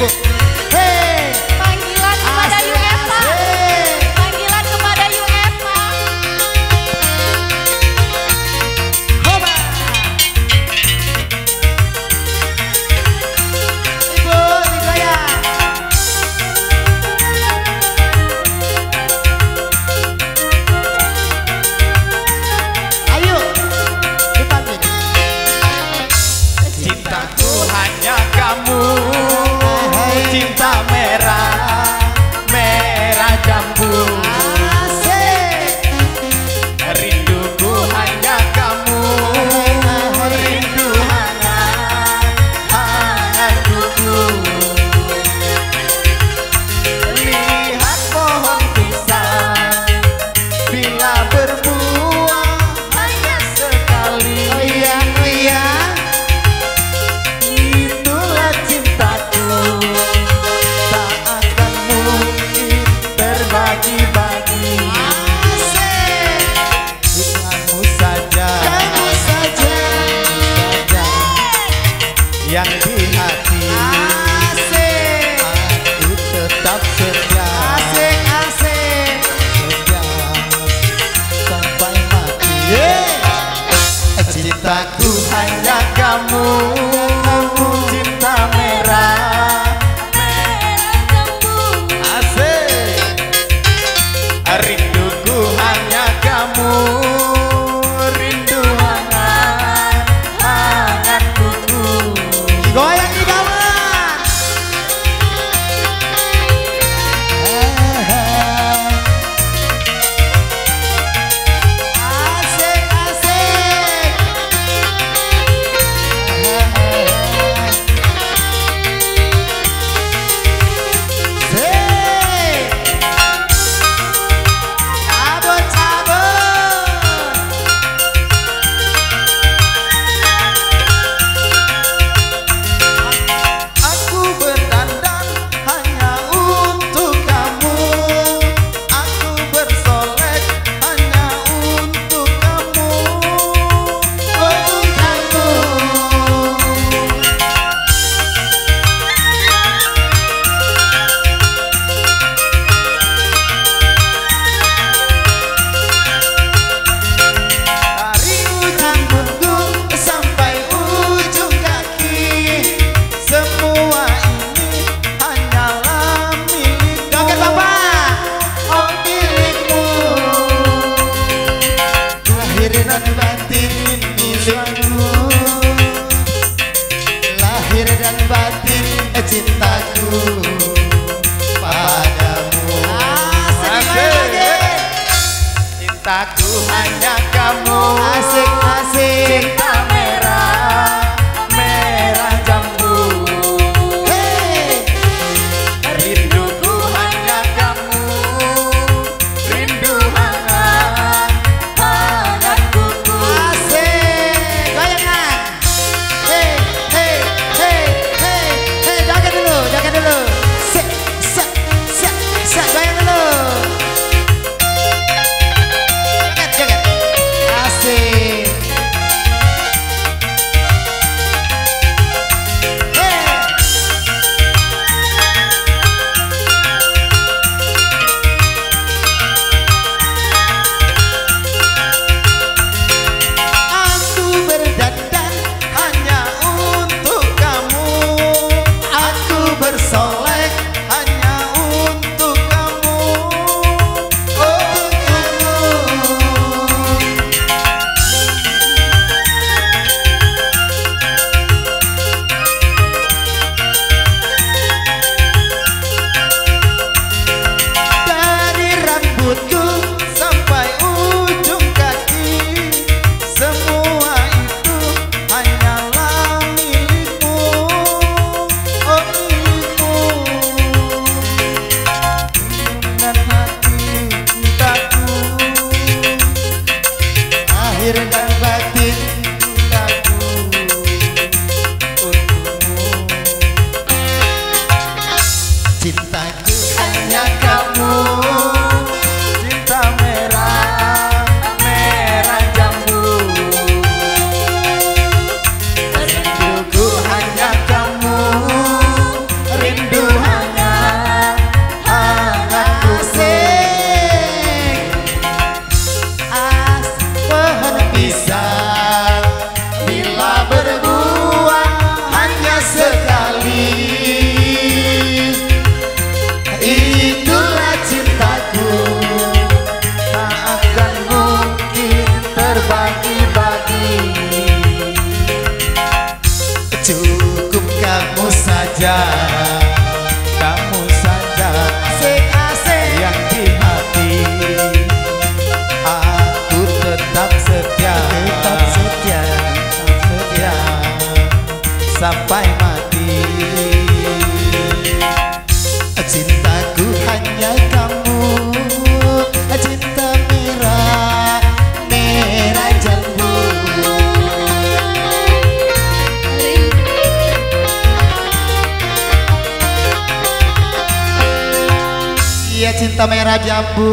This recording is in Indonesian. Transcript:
Hei, Panggilan kepada asik, UEFA. asik. Panggilan kepada UEFA. Hoba. Ibu digoyang. Ayo, dipanggil. Cintaku hanya kamu, cinta merah, merah jambu. Asik. Rinduku hanya kamu, rindu hangat, hangat kuku. Lihat pohon pisang, bila berbuah hanya sekali. Oh iya, oh iya. Itulah cintaku, tak akan mungkin terbagi-bagi. Asik. Kamu saja, Kamu saja. yang di hati. Asik. Aku tetap setia, Asik, asik. setia sampai mati. Cintaku hanya kamu, cinta merah, Merah jambu. asik. Rinduku hanya kamu, rindu hangat, hangat kuku. Goyang di bawah. Asik, asik. Sik. Cabut, cabut. Aku berdandan hanya untuk kamu, aku bersolek hanya untuk kamu, untuk kamu. Dari ujung punggung sampai ujung kaki, semua ini hanyalah milikmu. Joget, Bapak. Oh, milikmu. Lahir dan batin milikmu, lahir dan batin cintaku padamu. Asik. Cintaku hanya kamu, Asik, asik. cinta merah, merah jambu. Hei. Rinduku hanya kamu, rindu hangat, hangat kuku. Asik. Goyangan. Hei, hei, hei, hei, hei. Joget dulu, joget dulu. Sik, sik, sik, sik. Goyang dulu. Joget, joget. Asik. Cukup kamu saja, Kamu saja sing asik. yang di hati. Aku Tetap setia, tetap setia, setia sampai mati. cintaku hanya kamu, cinta merah, merah jambu. Iya cinta merah jambu.